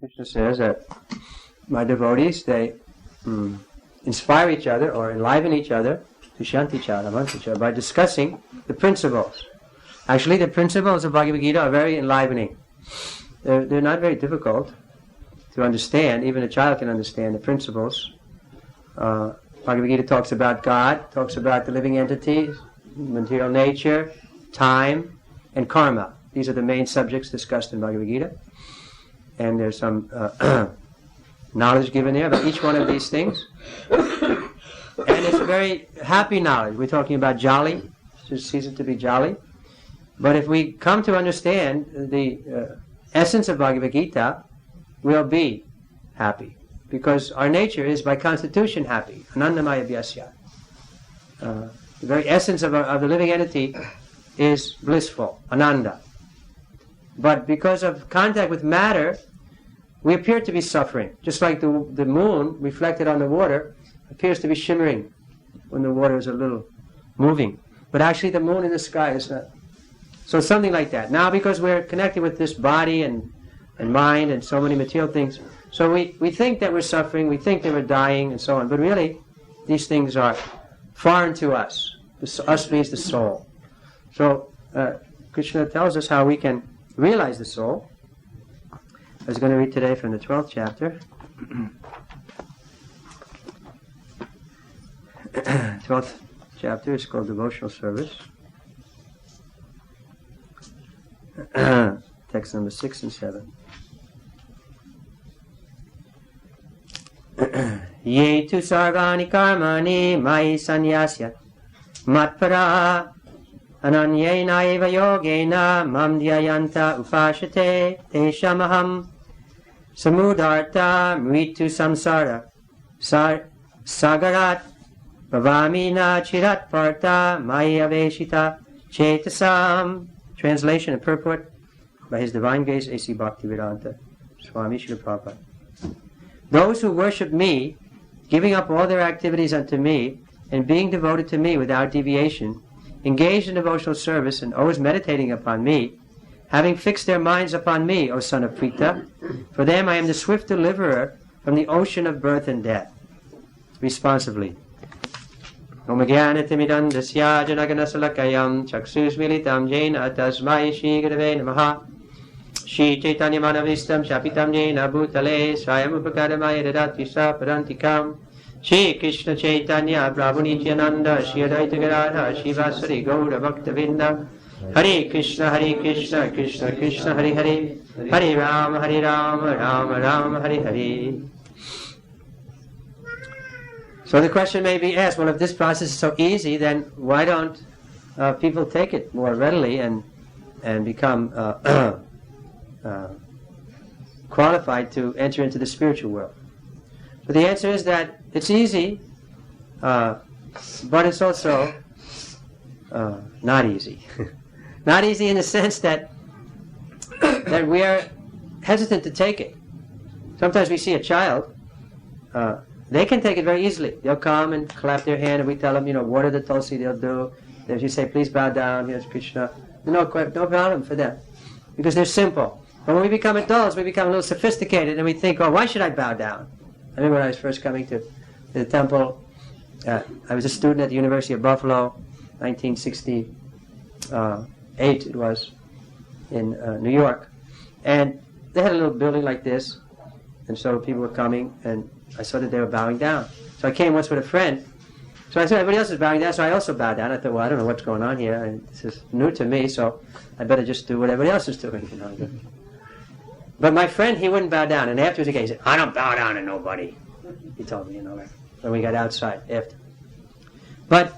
Krishna says that my devotees, they inspire each other or enliven each other to shanti by discussing the principles. Actually, the principles of Bhagavad Gita are very enlivening. They're not very difficult to understand. Even a child can understand the principles. Bhagavad Gita talks about God, talks about the living entities, material nature, time, and karma. These are the main subjects discussed in Bhagavad Gita. And there's some knowledge given there about each one of these things. And it's a very happy knowledge. We're talking about jolly. It's a season to be jolly. But if we come to understand the essence of Bhagavad Gita, we'll be happy. Because our nature is by constitution happy. Anandamaya vyasya. The very essence of the living entity is blissful, ananda. But because of contact with matter, we appear to be suffering. Just like the moon reflected on the water appears to be shimmering when the water is a little moving. But actually the moon in the sky is not. So something like that. Now because we're connected with this body and mind and so many material things, so we think that we're suffering, we think that we're dying and so on. But really, these things are foreign to us. Us means the soul. So Krishna tells us how we can realize the soul. I was going to read today from the 12th chapter. 12th chapter is called Devotional Service. Text number 6 and 7. Ye tu sarvani karmani mai sannyasya matpara ananyena eva yogena mam dhyayanta upashate teshamaham samudarta mritu samsara sagarat bhavamina chirat parta maya veshita chetasam. Translation and purport by His Divine Grace A.C. Bhaktivedanta Swami Srila Prabhupada. Those who worship me, giving up all their activities unto me, and being devoted to me without deviation, engaged in devotional service and always meditating upon me, having fixed their minds upon me, O son of Pṛthā, for them I am the swift deliverer from the ocean of birth and death. Responsively. Om Jnanatimidam Dasya Janaganasalakayam Chaksusmilitam Jena Tasmai Shri Gurave Namaha Shri Chaitanya Manavistam Shapitam Jena Bhutale Swayam Upakaramaya Dadati Saparantikam Shri Krishna Chaitanya Prabhu Nityananda Shri Advaita Gadadhara Shri Vasari Gaura Bhaktavinda Hare Krishna Krishna Krishna Hare Hare Hare Rama Rama Rama Hare Hare. So the question may be asked, well, if this process is so easy, then why don't people take it more readily and become qualified to enter into the spiritual world? So the answer is that it's easy, but it's also not easy. Not easy in the sense that we are hesitant to take it. Sometimes we see a child, they can take it very easily. They'll come and clap their hand, and we tell them, water the tulsi, they'll do. If you say, please bow down, here's Krishna. No problem for them, because they're simple. But when we become adults, we become a little sophisticated, and we think, why should I bow down? I remember when I was first coming to the temple, I was a student at the University of Buffalo, 1968 it was, in New York. And they had a little building like this, and so people were coming, and I saw that they were bowing down. So I came once with a friend. So I saw everybody else is bowing down, so I also bowed down. I thought, I don't know what's going on here, and this is new to me, so I better just do what everybody else is doing. But my friend, he wouldn't bow down, and afterwards he said, I don't bow down to nobody. He told me, when we got outside after. But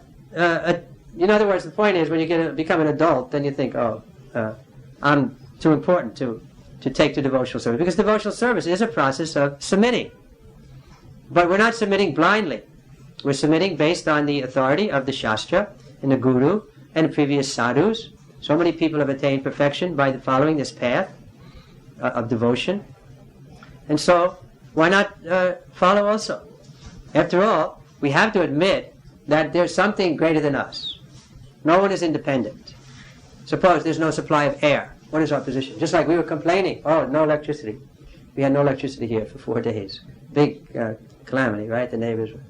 in other words, the point is, when you become an adult, then you think, I'm too important to take to devotional service. Because devotional service is a process of submitting. But we're not submitting blindly. We're submitting based on the authority of the Shastra and the Guru and the previous sadhus. So many people have attained perfection by following this path of devotion. And so, why not follow also? After all, we have to admit that there's something greater than us. No one is independent. Suppose there's no supply of air. What is our position? Just like we were complaining, no electricity. We had no electricity here for 4 days. Big calamity, right? The neighbors were.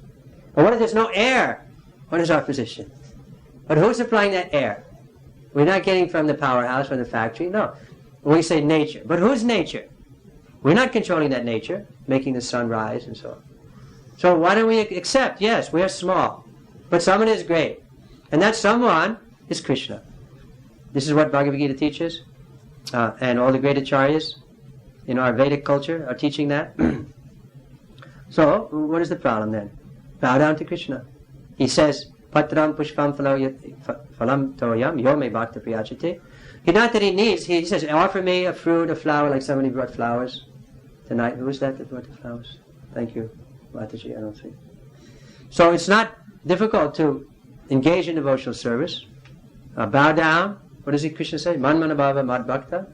But what if there's no air? What is our position? But who's supplying that air? We're not getting from the powerhouse, from the factory. No. We say nature. But who's nature? We're not controlling that nature, making the sun rise and so on. So why don't we accept, yes, we are small, but someone is great. And that someone is Krishna. This is what Bhagavad Gita teaches. And all the great acharyas in our Vedic culture are teaching that. So, what is the problem then? Bow down to Krishna. He says, Patram pushpam phalam toyam yo me bhakta priyachate. Not that he needs, he says, offer me a fruit, a flower, like somebody brought flowers tonight. Who was that brought the flowers? Thank you, Mataji, I don't see. So it's not difficult to engage in devotional service. Bow down. What does Krishna say? Man manabhava mad bhakta.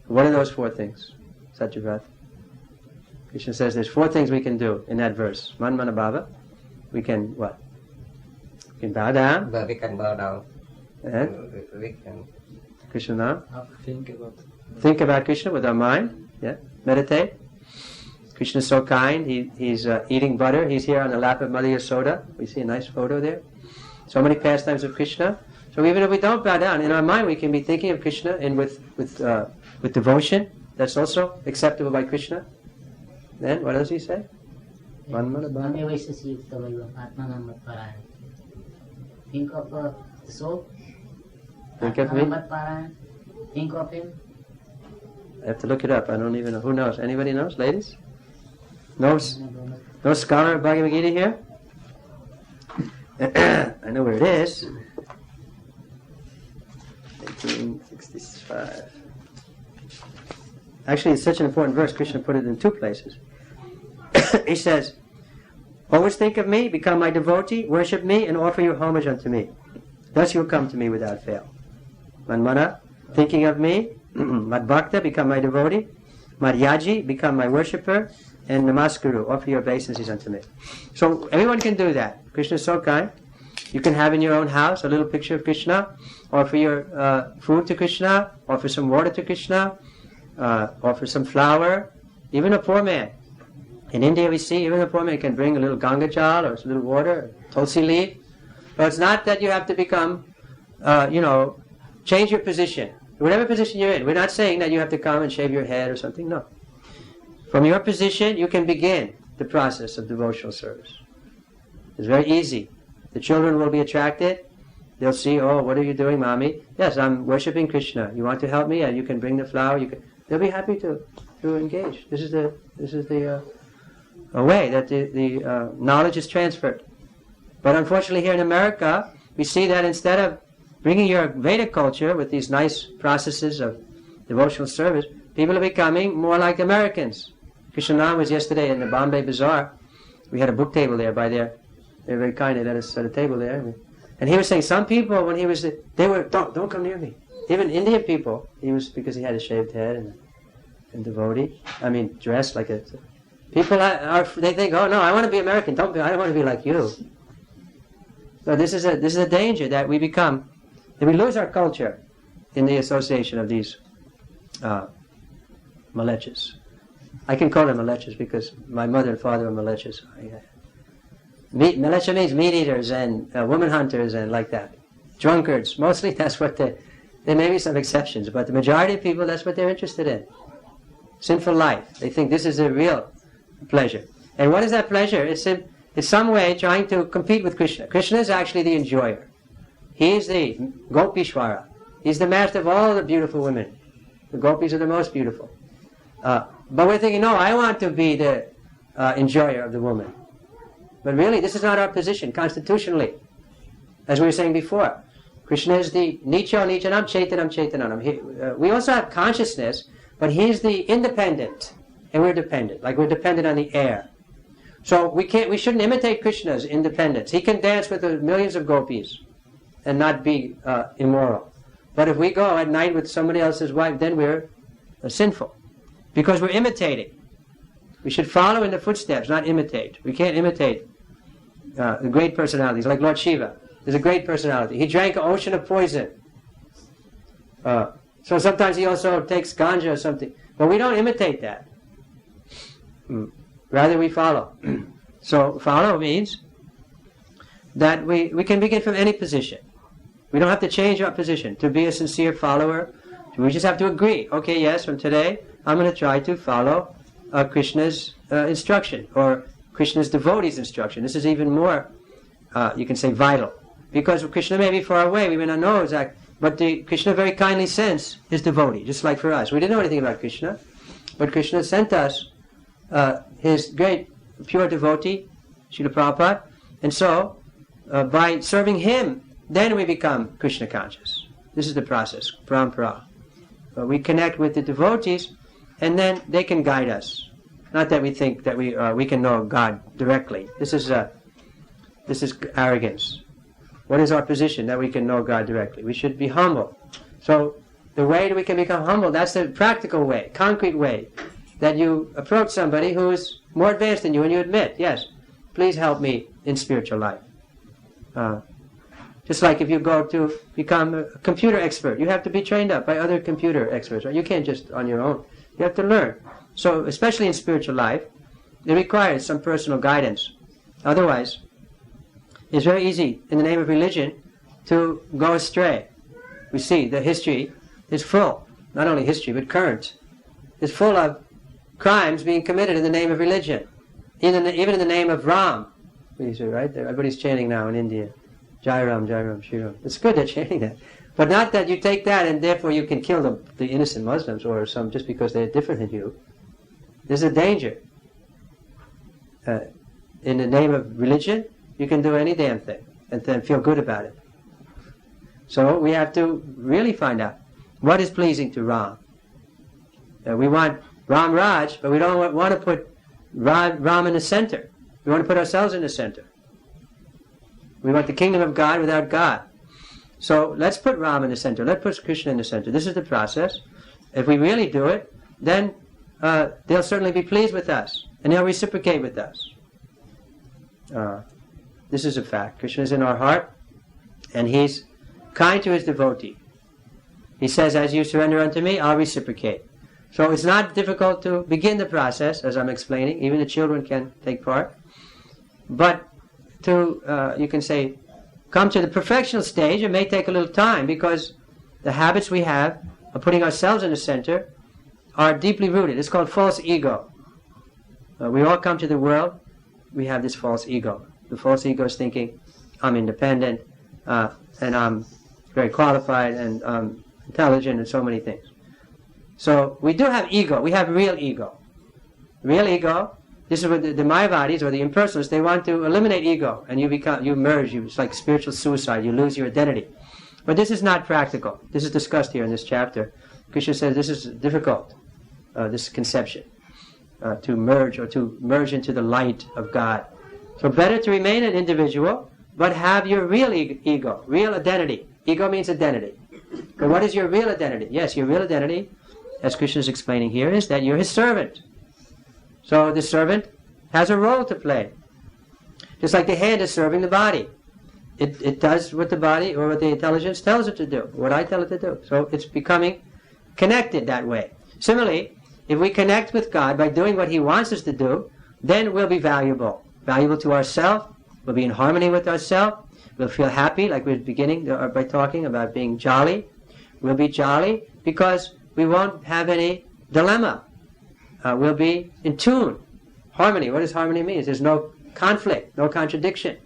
What are those 4 things? Satyavrat. Krishna says there's 4 things we can do in that verse. Man manabhava. We can what? We can bow down. But we can bow down. And we can Krishna. Think about Krishna with our mind. Yeah. Meditate. Krishna is so kind. He's eating butter. He's here on the lap of Mother Yasoda. We see a nice photo there. So many pastimes of Krishna. So even if we don't bow down, in our mind we can be thinking of Krishna and with devotion. That's also acceptable by Krishna. Then what does he say? Think of the soul. Think of me. Think of him. I have to look it up. I don't even know. Who knows? Anybody knows? Ladies? No scholar of Bhagavad Gita here? I know where it is. 1865. Actually, it's such an important verse. Krishna put it in 2 places. He says, always think of me, become my devotee, worship me, and offer your homage unto me. Thus you'll come to me without fail. Manmana, thinking of me, Mad Bhakta, become my devotee, Madhyaji, become my worshipper, and Namaskuru, offer your obeisances unto me. So everyone can do that. Krishna is so kind. You can have in your own house a little picture of Krishna, offer your food to Krishna, offer some water to Krishna, offer some flour, even a poor man. In India we see even a poor man can bring a little Ganga Jal or a little water, tulsi leaf. But it's not that you have to become, change your position. Whatever position you're in. We're not saying that you have to come and shave your head or something, no. From your position, you can begin the process of devotional service. It's very easy. The children will be attracted. They'll see, oh, what are you doing, Mommy? Yes, I'm worshipping Krishna. You want to help me? You can bring the flower. They'll be happy to engage. This is the way that the knowledge is transferred. But unfortunately here in America, we see that instead of bringing your Vedic culture with these nice processes of devotional service, people are becoming more like Americans. Krishnanand was yesterday in the Bombay Bazaar. We had a book table there by there. They were very kind. They let us set a table there. And he was saying some people, when he was, they were, don't come near me. Even Indian people, because he had a shaved head and devotee. Dressed like a... People they think, oh no, I want to be American. I don't want to be like you. So this is a danger that we become, that we lose our culture in the association of these malechas. I can call them malechas because my mother and father were malechas. Malecha means meat eaters and woman hunters and like that. Drunkards. Mostly that's what there may be some exceptions, but the majority of people, that's what they're interested in. Sinful life. They think this is a real pleasure. And what is that pleasure? It's in some way trying to compete with Krishna. Krishna is actually the enjoyer. He is the Gopishwara. He's the master of all the beautiful women. The gopis are the most beautiful. But we're thinking, no, I want to be the enjoyer of the woman. But really, this is not our position, constitutionally. As we were saying before, Krishna is the Nicho Nichanam Chaitanam Chaitananam. We also have consciousness, but He's the independent, and we're dependent, like we're dependent on the air. So we shouldn't imitate Krishna's independence. He can dance with the millions of gopis and not be immoral. But if we go at night with somebody else's wife, then we're sinful, because we're imitating. We should follow in the footsteps, not imitate. We can't imitate the great personalities, like Lord Shiva. There's a great personality. He drank an ocean of poison. So sometimes he also takes ganja or something. But we don't imitate that. Rather we follow. So follow means that we can begin from any position. We don't have to change our position. To be a sincere follower, we just have to agree. Okay, yes, from today I'm going to try to follow Krishna's instruction, or Krishna's devotee's instruction. This is even more, you can say, vital. Because Krishna may be far away, we may not know exactly, but Krishna very kindly sends his devotee, just like for us. We didn't know anything about Krishna, but Krishna sent us his great pure devotee, Srila Prabhupada, and so by serving him, then we become Krishna conscious. This is the process, parampara. We connect with the devotees, and then they can guide us. Not that we think that we can know God directly. This is arrogance. What is our position that we can know God directly? We should be humble. So the way that we can become humble, that's the practical way, concrete way, that you approach somebody who is more advanced than you and you admit, yes, please help me in spiritual life. Just like if you go to become a computer expert, you have to be trained up by other computer experts, right? You can't just on your own. You have to learn. So especially in spiritual life, it requires some personal guidance. Otherwise, it's very easy in the name of religion to go astray. We see the history is full, not only history, but current, is full of crimes being committed in the name of religion. Even in the name of Ram. Right? Everybody's chanting now in India. Jai Ram, Jai Ram, Shri Ram. It's good they're chanting that. But not that you take that and therefore you can kill the innocent Muslims or some just because they're different than you. There's a danger. In the name of religion, you can do any damn thing and then feel good about it. So we have to really find out what is pleasing to Ram. We want Ram Raj, but we don't want to put Ram in the center. We want to put ourselves in the center. We want the kingdom of God without God. So let's put Ram in the center. Let's put Krishna in the center. This is the process. If we really do it, then they'll certainly be pleased with us, and they'll reciprocate with us. This is a fact. Krishna is in our heart, and he's kind to his devotee. He says, as you surrender unto me, I'll reciprocate. So it's not difficult to begin the process, as I'm explaining. Even the children can take part. But to, you can say, come to the perfectional stage, it may take a little time, because the habits we have of putting ourselves in the center are deeply rooted. It's called false ego. We all come to the world, we have this false ego. The false ego is thinking, I'm independent, and I'm very qualified, and intelligent, and so many things. So we do have ego. We have real ego. Real ego, this is what the Mayavadis or the impersonalists, they want to eliminate ego, and you merge. It's like spiritual suicide. You lose your identity. But this is not practical. This is discussed here in this chapter. Krishna says this is difficult, this conception, to merge into the light of God. So better to remain an individual, but have your real ego, real identity. Ego means identity. But what is your real identity? Yes, your real identity, as Krishna is explaining here, is that you're his servant. So the servant has a role to play. Just like the hand is serving the body. It does what the body or what the intelligence tells it to do, what I tell it to do. So it's becoming connected that way. Similarly, if we connect with God by doing what he wants us to do, then we'll be valuable. Valuable to ourselves, we'll be in harmony with ourselves, we'll feel happy, like we were beginning by talking about being jolly. We'll be jolly because we won't have any dilemma. We'll be in tune. Harmony, what does harmony mean? There's no conflict, no contradiction.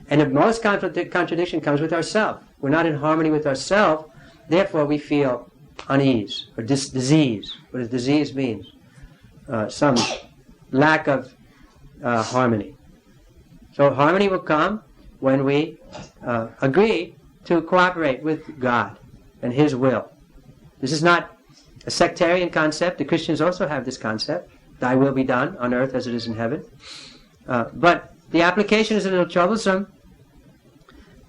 And the most contradiction comes with ourselves. We're not in harmony with ourselves, therefore we feel unease or disease. What does disease mean? Some lack of harmony. So harmony will come when we agree to cooperate with God and his will. This is not a sectarian concept. The Christians also have this concept. Thy will be done on earth as it is in heaven. But the application is a little troublesome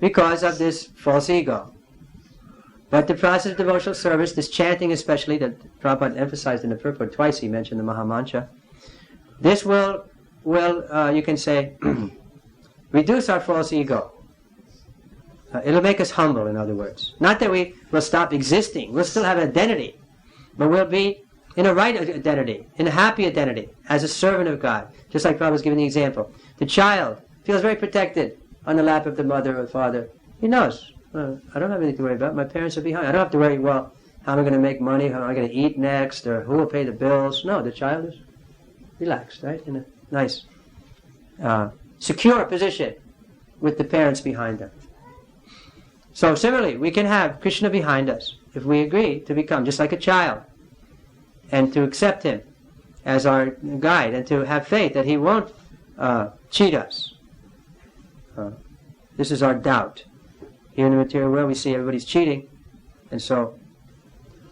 because of this false ego. But the process of devotional service, this chanting especially, that Prabhupada emphasized in the purport, twice he mentioned the Mahamantra, this will you can say, reduce our false ego. It'll make us humble, in other words. Not that we will stop existing. We'll still have identity. But we'll be in a right identity, in a happy identity, as a servant of God. Just like Prabhupada was giving the example. The child feels very protected on the lap of the mother or the father. He knows, I don't have anything to worry about. My parents are behind. I don't have to worry, well, how am I going to make money? How am I going to eat next? Or who will pay the bills? No, the child is relaxed, right? In a nice, secure position with the parents behind them. So similarly, we can have Krishna behind us if we agree to become just like a child and to accept him as our guide and to have faith that he won't cheat us. This is our doubt. Here in the material world we see everybody's cheating, and so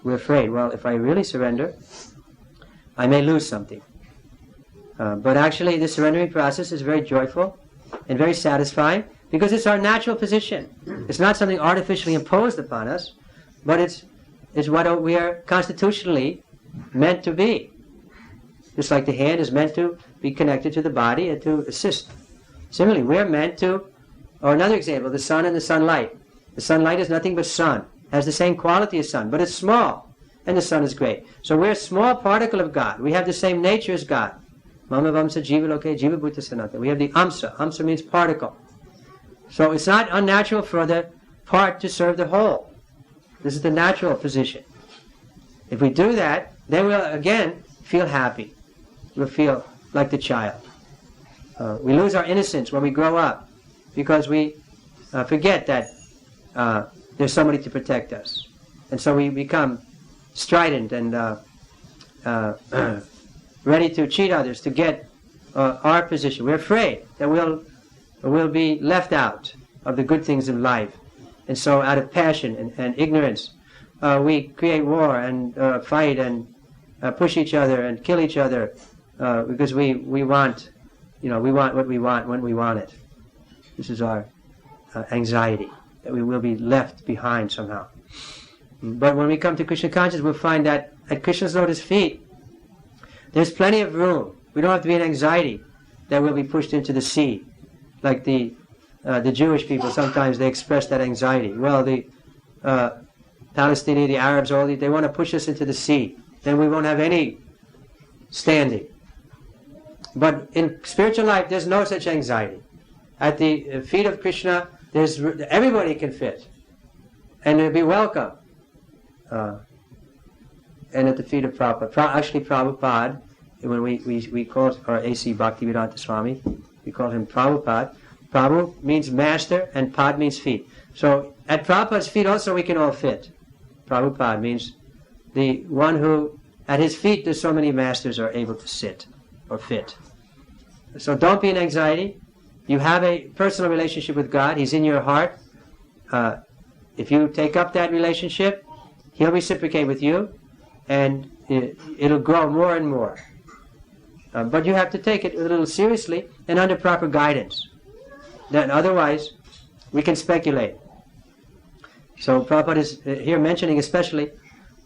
we're afraid, well, if I really surrender, I may lose something. But actually the surrendering process is very joyful and very satisfying because it's our natural position. It's not something artificially imposed upon us, but it's what we are constitutionally meant to be. Just like the hand is meant to be connected to the body and to assist. Similarly, we're meant to, or another example, the sun and the sunlight. The sunlight is nothing but sun, has the same quality as sun, but it's small, and the sun is great. So we're a small particle of God. We have the same nature as God. Mama Vamsa Jiva Loke Jiva Bhuta Sanata. We have the Amsa. Amsa means particle. So it's not unnatural for the part to serve the whole. This is the natural position. If we do that, then we'll again feel happy. We'll feel like the child. We lose our innocence when we grow up because we forget that there's somebody to protect us. And so we become strident and ready to cheat others to get our position. We're afraid that we'll be left out of the good things of life. And so out of passion and ignorance, we create war and fight and push each other and kill each other because we want, we want what we want when we want it. This is our anxiety, that we will be left behind somehow. But when we come to Krishna consciousness, we'll find that at Krishna's lotus feet, there's plenty of room. We don't have to be in anxiety that we'll be pushed into the sea. Like the Jewish people, sometimes they express that anxiety. Well, the Palestinians, the Arabs, they want to push us into the sea. Then we won't have any standing. But in spiritual life, there's no such anxiety. At the feet of Krishna, everybody can fit, and they'll be welcome. And at the feet of Prabhupada, actually Prabhupada, when we call our A.C. Bhaktivedanta Swami, we call him Prabhupada. Prabhu means master, and Pad means feet. So at Prabhupada's feet also we can all fit. Prabhupada means the one who, at his feet, there's so many masters are able to sit or fit. So don't be in anxiety. You have a personal relationship with God. He's in your heart. If you take up that relationship, He'll reciprocate with you, and it'll grow more and more. But you have to take it a little seriously and under proper guidance. Then otherwise, we can speculate. So Prabhupada is here mentioning especially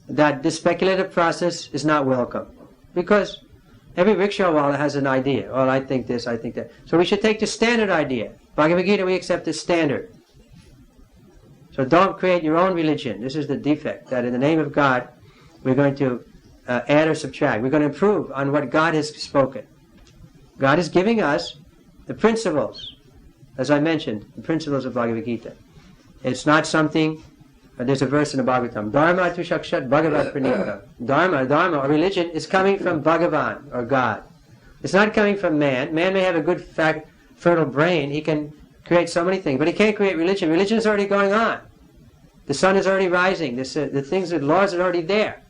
that this speculative process is not welcome. Because every rickshawala has an idea. Oh, I think this, I think that. So we should take the standard idea. Bhagavad Gita, we accept the standard. So don't create your own religion. This is the defect, that in the name of God, we're going to add or subtract. We're going to improve on what God has spoken. God is giving us the principles, as I mentioned, the principles of Bhagavad Gita. It's not something, there's a verse in the Bhagavatam, Dharma tu shakshat Bhagavad pranita. Dharma, or religion, is coming from Bhagavan, or God. It's not coming from man. Man may have a good, fertile brain. He can create so many things, but he can't create religion. Religion is already going on. The sun is already rising. The things, the laws are already there.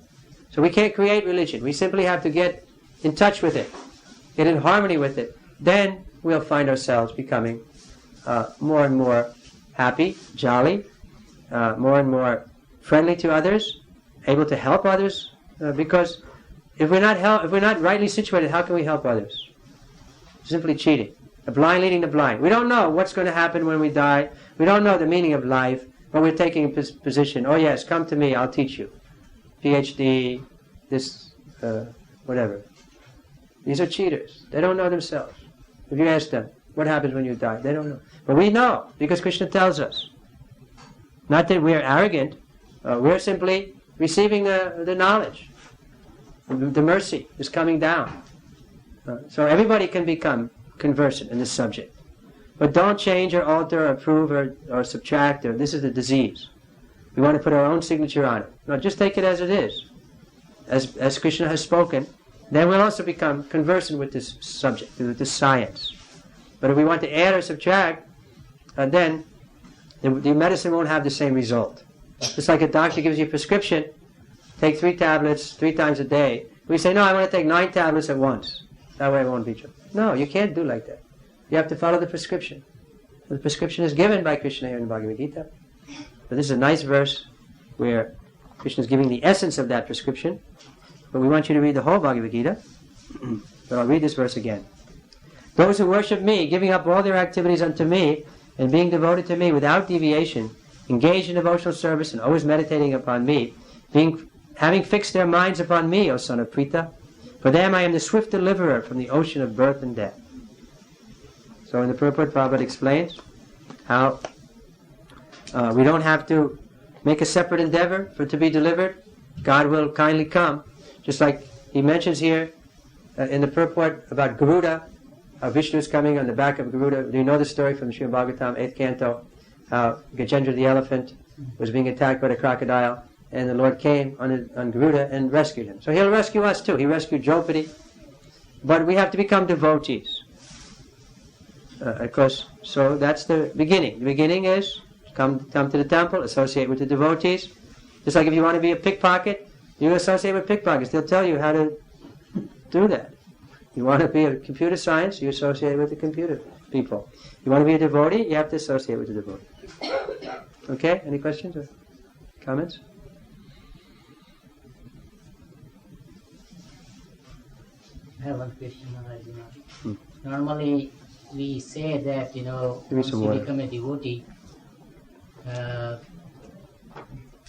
So we can't create religion. We simply have to get in touch with it, get in harmony with it. Then we'll find ourselves becoming more and more happy, jolly, more and more friendly to others, able to help others. Because if we're not rightly situated, how can we help others? Simply cheating. The blind leading the blind. We don't know what's going to happen when we die. We don't know the meaning of life, but we're taking a position. Oh yes, come to me, I'll teach you. PhD, this, whatever. These are cheaters. They don't know themselves. If you ask them, what happens when you die? They don't know. But we know, because Krishna tells us. Not that we're arrogant. We're simply receiving the knowledge. The mercy is coming down. So everybody can become conversant in this subject. But don't change or alter or improve or subtract. This is the disease. We want to put our own signature on it. No, just take it as it is. As Krishna has spoken, then we'll also become conversant with this subject, with this science. But if we want to add or subtract, then the medicine won't have the same result. Just like a doctor gives you a prescription, take 3 tablets 3 times a day. We say, no, I want to take 9 tablets at once. That way it won't be true. No, you can't do like that. You have to follow the prescription. The prescription is given by Krishna here in the Bhagavad Gita. But this is a nice verse where Krishna is giving the essence of that prescription. But we want you to read the whole Bhagavad Gita. So I'll read this verse again. Those who worship me, giving up all their activities unto me, and being devoted to me without deviation, engaged in devotional service and always meditating upon me, having fixed their minds upon me, O son of Pṛthā, for them I am the swift deliverer from the ocean of birth and death. So in the purport, Prabhupada explains how we don't have to make a separate endeavor for to be delivered. God will kindly come. Just like he mentions here in the purport about Garuda, how Vishnu is coming on the back of Garuda. Do you know the story from Srimad Bhagavatam, 8th canto? How Gajendra the elephant was being attacked by the crocodile, and the Lord came on Garuda and rescued him. So he'll rescue us too. He rescued Draupadi. But we have to become devotees. Of course, so that's the beginning. The beginning is come to the temple, associate with the devotees. Just like if you want to be a pickpocket, you associate with pickpockets. They'll tell you how to do that. You want to be a computer science, you associate with the computer people. You want to be a devotee, you have to associate with the devotee. Okay? Any questions or comments? I have one question, Maharaj. Normally, we say that, once you become a devotee,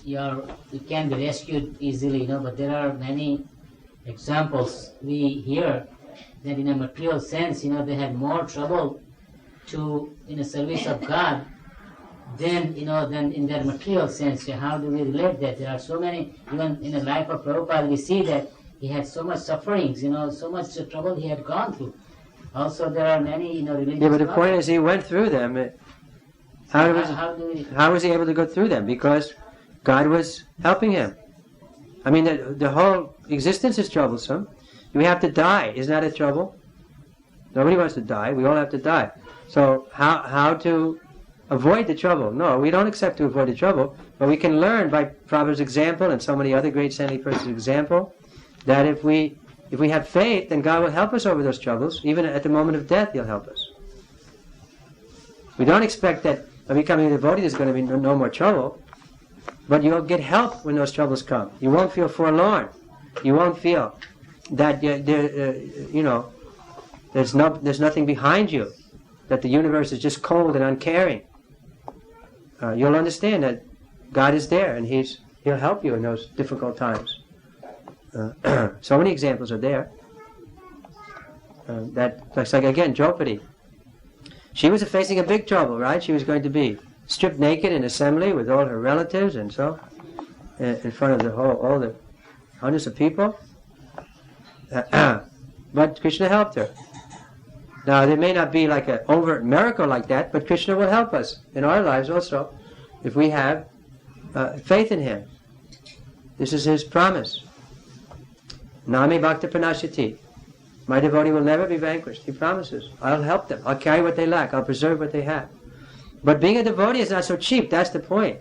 you can be rescued easily, but there are many examples we hear that in a material sense, they had more trouble in the service of God than in their material sense. How do we relate that? There are so many, even in the life of Prabhupada, we see that he had so much sufferings, so much trouble he had gone through. Also, there are many, religious. Yeah, but the point is, he went through them. How was he able to go through them? Because God was helping him. I mean, the whole existence is troublesome. We have to die. Isn't that a trouble? Nobody wants to die. We all have to die. So how to avoid the trouble? No, we don't accept to avoid the trouble, but we can learn by Prabhupada's example and so many other great saintly persons' example that if we have faith, then God will help us over those troubles. Even at the moment of death, He'll help us. We don't expect that by becoming a devotee there's going to be no more trouble, but you'll get help when those troubles come. You won't feel forlorn. You won't feel that there's nothing behind you, that the universe is just cold and uncaring. You'll understand that God is there and He'll help you in those difficult times. So many examples are there. That's like again, Draupadi. She was facing a big trouble, right? She was going to be stripped naked in assembly with all her relatives and so, in front of all the hundreds of people. But Krishna helped her. Now, there may not be like an overt miracle like that, but Krishna will help us in our lives also if we have faith in Him. This is His promise. Nami bhakta pranashati. My devotee will never be vanquished. He promises. I'll help them. I'll carry what they lack. I'll preserve what they have. But being a devotee is not so cheap. That's the point.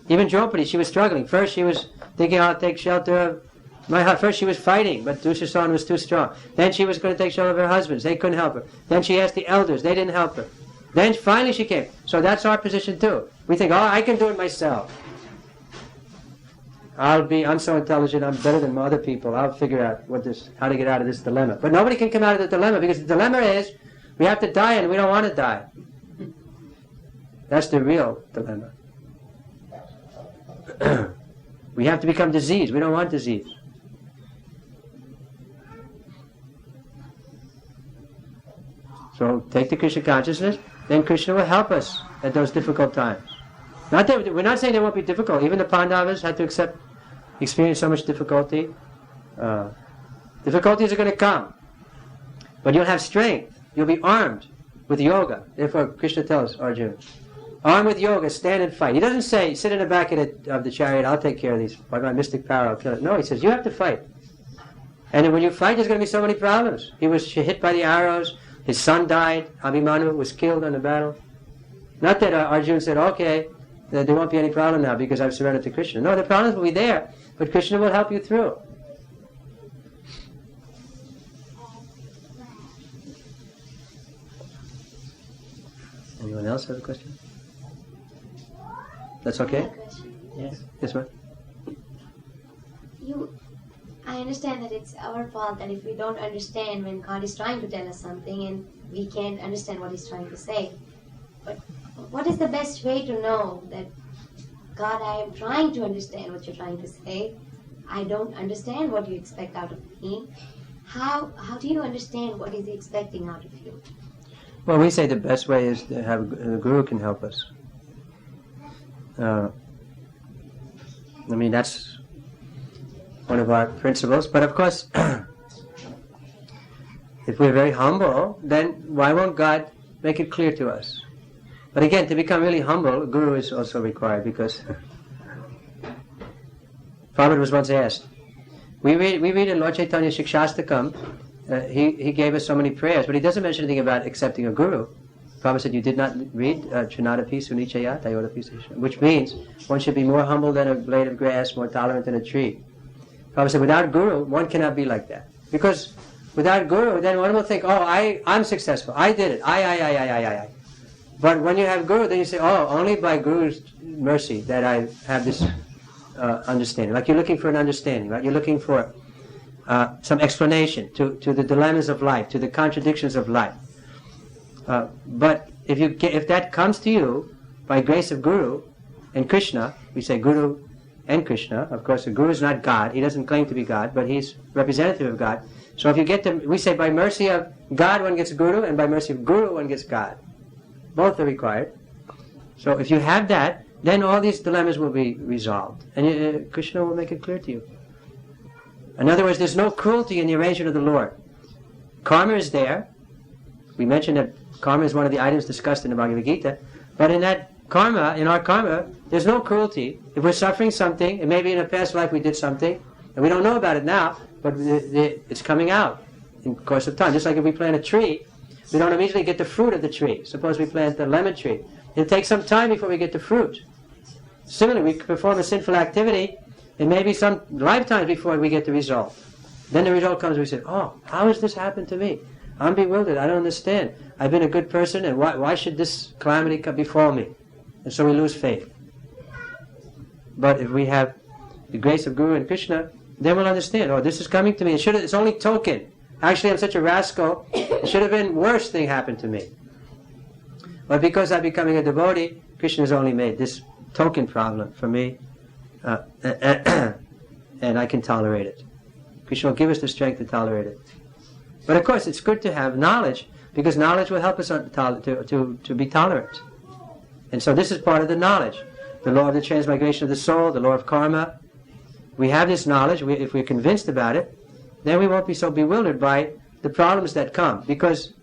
Even Draupadi, she was struggling. First she was thinking, I'll take shelter of my husband. First she was fighting, but Dushasana was too strong. Then she was going to take shelter of her husbands. They couldn't help her. Then she asked the elders. They didn't help her. Then finally she came. So that's our position too. We think, I can do it myself. I'm so intelligent, I'm better than other people. I'll figure out how to get out of this dilemma. But nobody can come out of the dilemma, because the dilemma is we have to die and we don't want to die. That's the real dilemma. We have to become diseased. We don't want disease. So take the Krishna consciousness, then Krishna will help us at those difficult times. Not that, we're not saying there won't be difficult. Even the Pandavas had to experience so much difficulty. Difficulties are going to come. But you'll have strength. You'll be armed with yoga. Therefore, Krishna tells Arjuna, armed with yoga, stand and fight. He doesn't say, sit in the back of the chariot, I'll take care of these. By my mystic power, I'll kill it. No, he says, you have to fight. And then when you fight, there's going to be so many problems. He was hit by the arrows. His son died. Abhimanyu was killed in the battle. Not that Arjuna said, okay, there won't be any problem now because I've surrendered to Krishna. No, the problems will be there, but Krishna will help you through. Anyone else have a question? That's okay? Yes. Yes, ma'am? I understand that it's our fault that if we don't understand when God is trying to tell us something and we can't understand what He's trying to say. But what is the best way to know that, God, I am trying to understand what you're trying to say. I don't understand what you expect out of me. How do you understand what He's expecting out of you? Well, we say the best way is to have a guru can help us. That's one of our principles. But of course, if we're very humble, then why won't God make it clear to us? But again, to become really humble, a guru is also required because Prabhupada was once asked. We read in Lord Chaitanya Shikshastakam, he gave us so many prayers, but he doesn't mention anything about accepting a guru. Prabhupada said, you did not read Trinadapi Sunichaya Tayodapi Sesha, which means one should be more humble than a blade of grass, more tolerant than a tree. Prabhupada said, without guru, one cannot be like that. Because without guru, then one will think, I'm successful, I did it, I. But when you have guru, then you say, only by guru's mercy that I have this understanding. Like you're looking for an understanding, right? You're looking for some explanation to the dilemmas of life, to the contradictions of life. But if that comes to you by grace of Guru and Krishna, we say Guru and Krishna. Of course, the Guru is not God. He doesn't claim to be God, but he's representative of God. So if you get to, we say by mercy of God one gets Guru, and by mercy of Guru one gets God. Both are required. So if you have that, then all these dilemmas will be resolved, and Krishna will make it clear to you. In other words, there's no cruelty in the arrangement of the Lord. Karma is there. We mentioned that karma is one of the items discussed in the Bhagavad Gita. But in our karma, there's no cruelty. If we're suffering something, and maybe in a past life we did something, and we don't know about it now, but it's coming out in the course of time. Just like if we plant a tree, we don't immediately get the fruit of the tree. Suppose we plant a lemon tree. It takes some time before we get the fruit. Similarly, we perform a sinful activity, and maybe some lifetimes before we get the result. Then the result comes, we say, how has this happened to me? I'm bewildered, I don't understand. I've been a good person, and why should this calamity befall me? And so we lose faith. But if we have the grace of Guru and Krishna, then we'll understand, this is coming to me. It's only token. Actually, I'm such a rascal, it should have been worse thing happened to me. But because I'm becoming a devotee, Krishna has only made this token problem for me, and I can tolerate it. Krishna will give us the strength to tolerate it. But of course, it's good to have knowledge, because knowledge will help us to be tolerant. And so this is part of the knowledge. The law of the transmigration of the soul, the law of karma. We have this knowledge, if we're convinced about it, then we won't be so bewildered by the problems that come. Because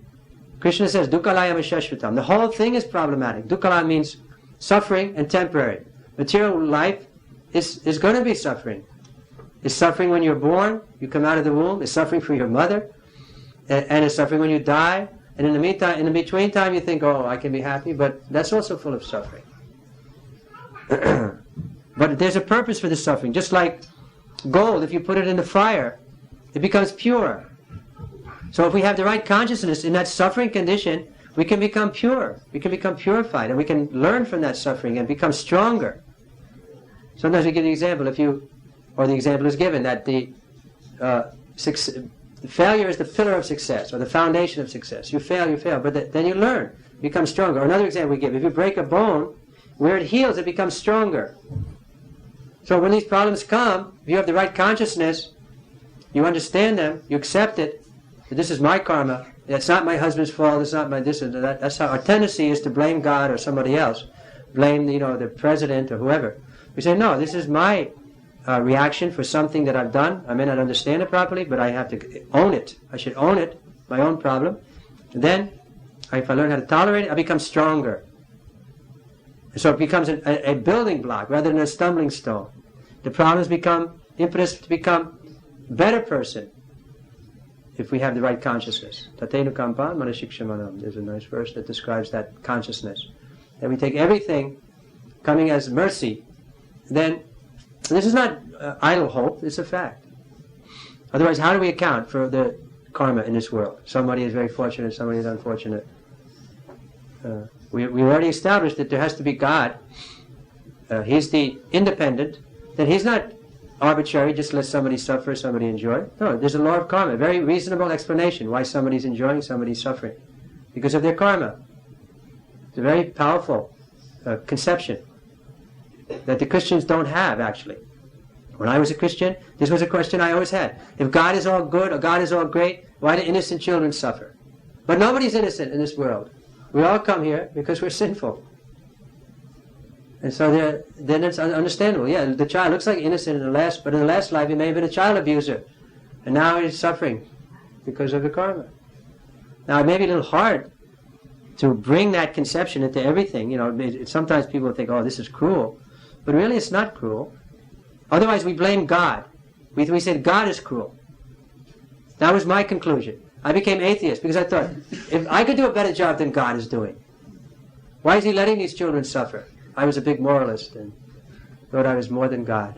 Krishna says, Dukkalayam Shashvatam. The whole thing is problematic. Dukkala means suffering and temporary. Material life is going to be suffering. It's suffering when you're born, you come out of the womb. It's suffering for your mother. And it's suffering when you die. And in the between time, you think, I can be happy. But that's also full of suffering. But there's a purpose for the suffering. Just like gold, if you put it in the fire, it becomes pure. So if we have the right consciousness in that suffering condition, we can become pure. We can become purified, and we can learn from that suffering and become stronger. Sometimes we give the example, the example is given that the failure is the pillar of success, or the foundation of success. You fail, but then you learn, become stronger. Or another example we give, if you break a bone, where it heals, it becomes stronger. So when these problems come, if you have the right consciousness, you understand them, you accept it, that this is my karma, it's not my husband's fault, it's not my this and that. That's how our tendency is to blame God or somebody else. blame the president or whoever. We say, no, this is my reaction for something that I've done. I may not understand it properly, but I have to own it. I should own it, my own problem. And then, if I learn how to tolerate it, I become stronger. And so it becomes a building block rather than a stumbling stone. The problems become impetus to become a better person if we have the right consciousness. Tatenu kampa manashikshamanam. There's a nice verse that describes that consciousness. That we take everything coming as mercy, then this is not idle hope, it's a fact. Otherwise, how do we account for the karma in this world? Somebody is very fortunate, somebody is unfortunate. We already established that there has to be God. He's the independent. That He's not arbitrary, just let somebody suffer, somebody enjoy. No, there's a law of karma, a very reasonable explanation why somebody's enjoying, somebody's suffering. Because of their karma. It's a very powerful conception that the Christians don't have, actually. When I was a Christian, this was a question I always had. If God is all good or God is all great, why do innocent children suffer? But nobody's innocent in this world. We all come here because we're sinful. And so then it's understandable. Yeah, the child looks like innocent but in the last life he may have been a child abuser. And now he's suffering because of the karma. Now it may be a little hard to bring that conception into everything. Sometimes people think, oh, this is cruel. But really it's not cruel. Otherwise we blame God. We said God is cruel. That was my conclusion. I became atheist because I thought, if I could do a better job than God is doing, why is He letting these children suffer? I was a big moralist and thought I was more than God.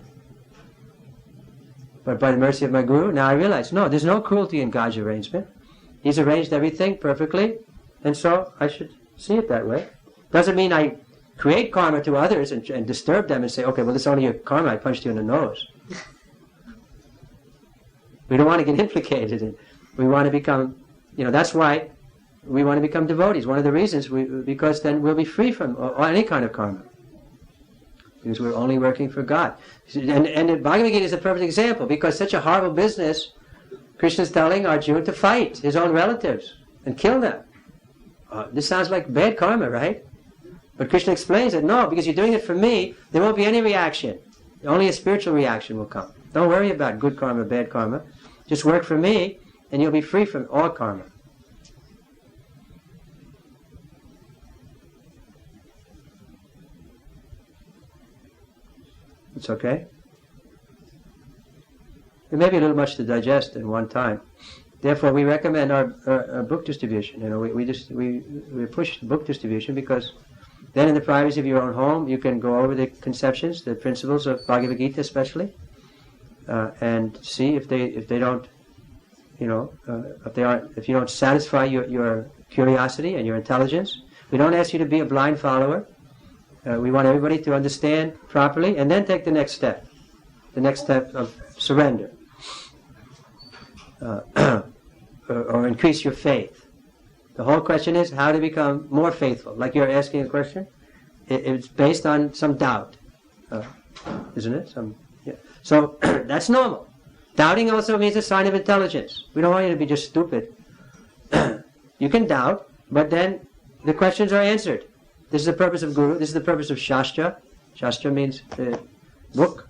But by the mercy of my Guru, now I realize, no, there's no cruelty in God's arrangement. He's arranged everything perfectly, and so I should see it that way. Doesn't mean I create karma to others and disturb them and say, okay, well, this is only your karma, I punched you in the nose. We don't want to get implicated in. We want to become, that's why we want to become devotees. One of the reasons, because then we'll be free from any kind of karma. Because we're only working for God. And the Bhagavad Gita is a perfect example, because such a horrible business, Krishna is telling Arjuna to fight his own relatives and kill them. This sounds like bad karma, right? But Krishna explains that, no, because you're doing it for me, there won't be any reaction. Only a spiritual reaction will come. Don't worry about good karma, bad karma. Just work for me, and you'll be free from all karma. It's okay? It may be a little much to digest in one time. Therefore, we recommend our book distribution. We push book distribution because then in the privacy of your own home, you can go over the conceptions, the principles of Bhagavad Gita especially, and see if they don't, if you don't satisfy your curiosity and your intelligence. We don't ask you to be a blind follower. We want everybody to understand properly and then take the next step of surrender, or increase your faith. The whole question is how to become more faithful. Like you're asking a question, it's based on some doubt, isn't it? So that's normal. Doubting also means a sign of intelligence. We don't want you to be just stupid. You can doubt, but then the questions are answered. This is the purpose of Guru. This is the purpose of Shastra. Shastra means the book.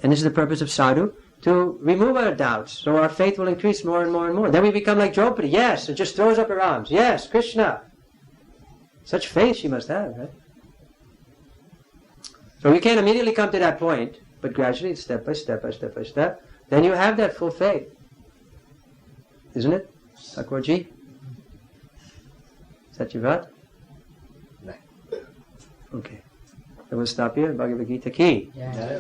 And this is the purpose of Sadhu, to remove our doubts, so our faith will increase more and more and more. Then we become like Draupadi. Yes, and just throws up her arms. Yes, Krishna. Such faith she must have, right? So we can't immediately come to that point, but gradually, step by step, then you have that full faith. Isn't it, Thakurji? Satyavat? Okay. So we'll stop here. Bhagavad Gita ki. Yeah.